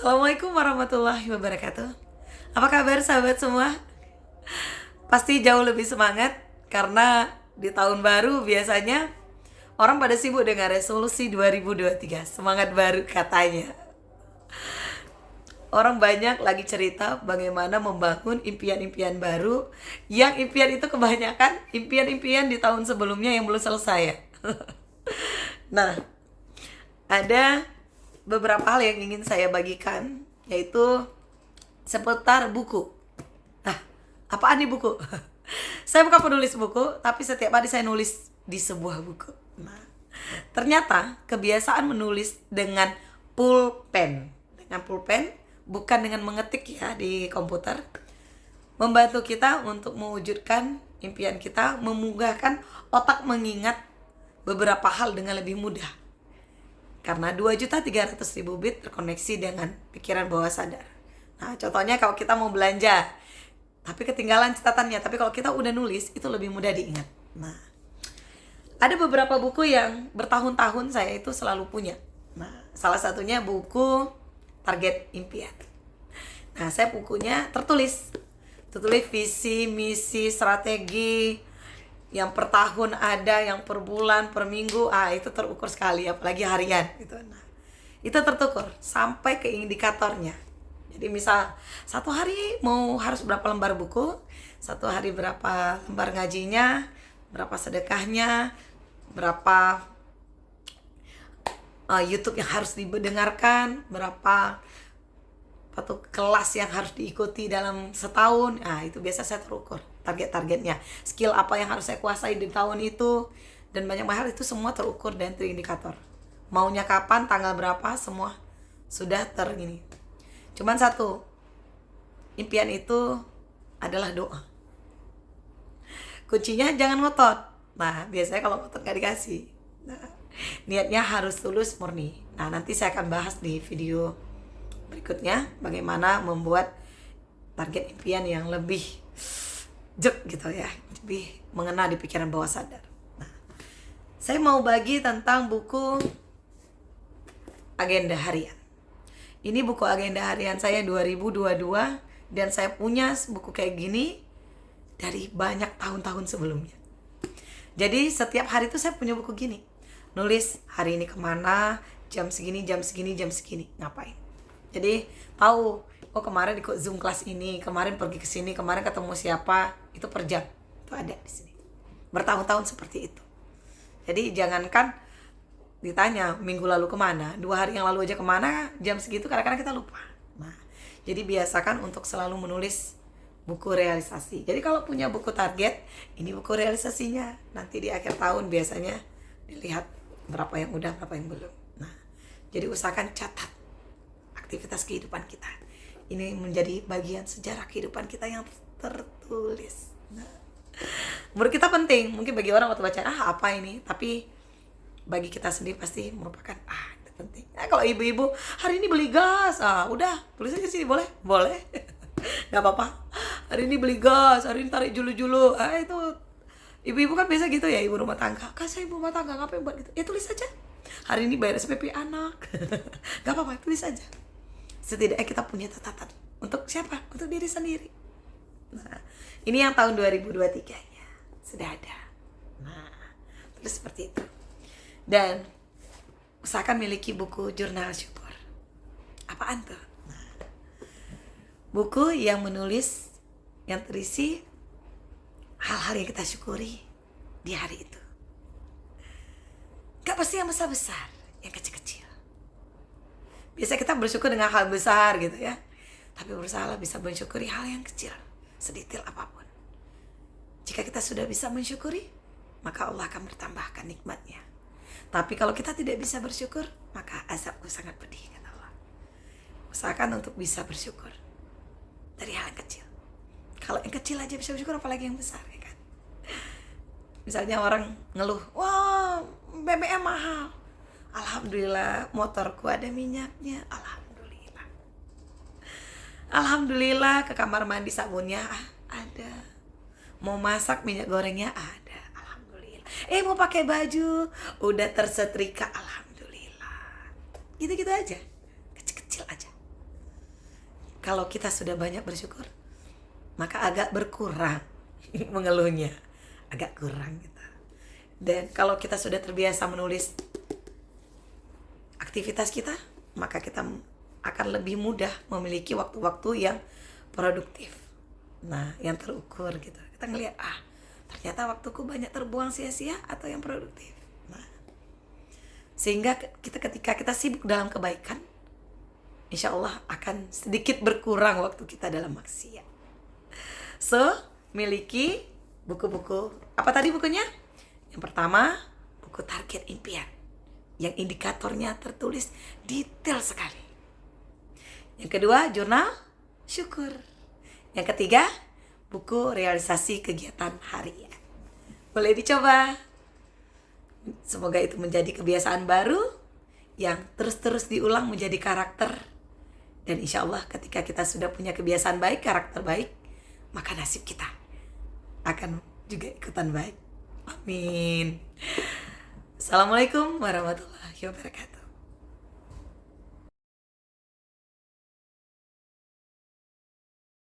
Assalamualaikum warahmatullahi wabarakatuh. Apa kabar sahabat semua? Pasti jauh lebih semangat karena di tahun baru biasanya orang pada sibuk dengan resolusi 2023. Semangat baru katanya. Orang banyak lagi cerita bagaimana membangun impian-impian baru, yang impian itu kebanyakan impian-impian di tahun sebelumnya yang belum selesai. Nah, ada beberapa hal yang ingin saya bagikan, yaitu seputar buku. Nah, apaan nih buku? Saya bukan penulis buku, tapi setiap hari saya nulis di sebuah buku. Nah, ternyata kebiasaan menulis dengan pulpen, bukan dengan mengetik ya di komputer, membantu kita untuk mewujudkan impian kita, memudahkan otak mengingat beberapa hal dengan lebih mudah. Karena 2.300.000 bit terkoneksi dengan pikiran bawah sadar. Nah, contohnya kalau kita mau belanja, tapi ketinggalan catatannya, tapi kalau kita udah nulis, itu lebih mudah diingat. Nah, ada beberapa buku yang bertahun-tahun saya itu selalu punya. Nah, salah satunya buku Target Impian. Nah, saya bukunya tertulis visi, misi, strategi, yang per tahun ada, yang per bulan, per minggu, itu terukur sekali, apalagi harian gitu. Nah, itu terukur sampai ke indikatornya. Jadi misal satu hari mau harus berapa lembar buku, satu hari berapa lembar ngajinya, berapa sedekahnya, berapa YouTube yang harus didengarkan, berapa kelas yang harus diikuti dalam setahun. Nah, itu biasa saya terukur target-targetnya, skill apa yang harus saya kuasai di tahun itu, dan banyak hal itu semua terukur dan terindikator. Maunya kapan, tanggal berapa, semua sudah tergini. Cuman satu, impian itu adalah doa. Kuncinya jangan ngotot. Nah, biasanya kalau ngotot gak dikasih. Nah, niatnya harus tulus, murni. Nah, nanti saya akan bahas di video berikutnya bagaimana membuat target impian yang lebih gitu ya, lebih mengena di pikiran bawah sadar. Nah, saya mau bagi tentang buku Agenda Harian. Ini buku agenda harian saya 2022, dan saya punya buku kayak gini dari banyak tahun-tahun sebelumnya. Jadi setiap hari itu saya punya buku gini, nulis hari ini kemana, jam segini, ngapain. Jadi tahu, oh kemarin ikut Zoom kelas ini, kemarin pergi ke sini, kemarin ketemu siapa, itu per jam. Itu ada di sini. Bertahun-tahun seperti itu. Jadi jangankan ditanya minggu lalu kemana, 2 hari yang lalu aja kemana, jam segitu kadang-kadang kita lupa. Nah, jadi biasakan untuk selalu menulis buku realisasi. Jadi kalau punya buku target, ini buku realisasinya. Nanti di akhir tahun biasanya dilihat berapa yang udah, berapa yang belum. Nah, jadi usahakan catat aktivitas kehidupan kita. Ini menjadi bagian sejarah kehidupan kita yang tertulis. Nah, menurut kita penting, mungkin bagi orang waktu baca, apa ini? Tapi bagi kita sendiri pasti merupakan, itu penting. Nah, kalau ibu-ibu, hari ini beli gas, udah, tulis aja sini, boleh? Boleh. Gak apa-apa. Hari ini beli gas, hari ini tarik julu-julu. Itu ibu-ibu kan biasa gitu ya, ibu rumah tangga. Saya ibu rumah tangga, ngapain buat gitu? Ya tulis aja. Hari ini bayar SPP anak. Gak apa-apa, tulis aja. Setidaknya kita punya catatan. Untuk siapa? Untuk diri sendiri. Nah, ini yang tahun 2023-nya. Sudah ada. Nah, terus seperti itu. Dan usahakan miliki buku jurnal syukur. Apaan tuh? Nah, buku yang menulis, yang terisi hal-hal yang kita syukuri di hari itu. Gak pasti yang besar-besar, yang kecil-kecil. Biasa kita bersyukur dengan hal besar gitu ya, tapi berusaha bisa mensyukuri hal yang kecil, sedetail apapun. Jika kita sudah bisa mensyukuri, maka Allah akan bertambahkan nikmatnya. Tapi kalau kita tidak bisa bersyukur, maka azabku sangat pedih, kata Allah. Usahakan untuk bisa bersyukur dari hal yang kecil. Kalau yang kecil aja bisa bersyukur, apalagi yang besar, ya kan? Misalnya orang ngeluh, wah BBM mahal. Alhamdulillah motorku ada minyaknya. Alhamdulillah ke kamar mandi sabunnya ada. Mau masak minyak gorengnya ada. Alhamdulillah. Mau pakai baju udah tersetrika. Alhamdulillah. Gitu-gitu aja. Kecil-kecil aja. kalau kita sudah banyak bersyukur, maka agak berkurang mengeluhnya, agak kurang gitu. Dan kalau kita sudah terbiasa menulis aktivitas kita, maka kita akan lebih mudah memiliki waktu-waktu yang produktif. Nah, yang terukur gitu. Kita ngelihat, ternyata waktuku banyak terbuang sia-sia atau yang produktif. Nah, sehingga ketika kita sibuk dalam kebaikan, insya Allah akan sedikit berkurang waktu kita dalam maksiat. So, miliki buku-buku. Apa tadi bukunya? Yang pertama, buku target impian, yang indikatornya tertulis detail sekali. Yang kedua, jurnal syukur. Yang ketiga, buku realisasi kegiatan harian. Boleh dicoba. Semoga itu menjadi kebiasaan baru yang terus-terus diulang menjadi karakter. Dan insya Allah ketika kita sudah punya kebiasaan baik, karakter baik, maka nasib kita akan juga ikutan baik. Amin. Assalamualaikum warahmatullahi wabarakatuh.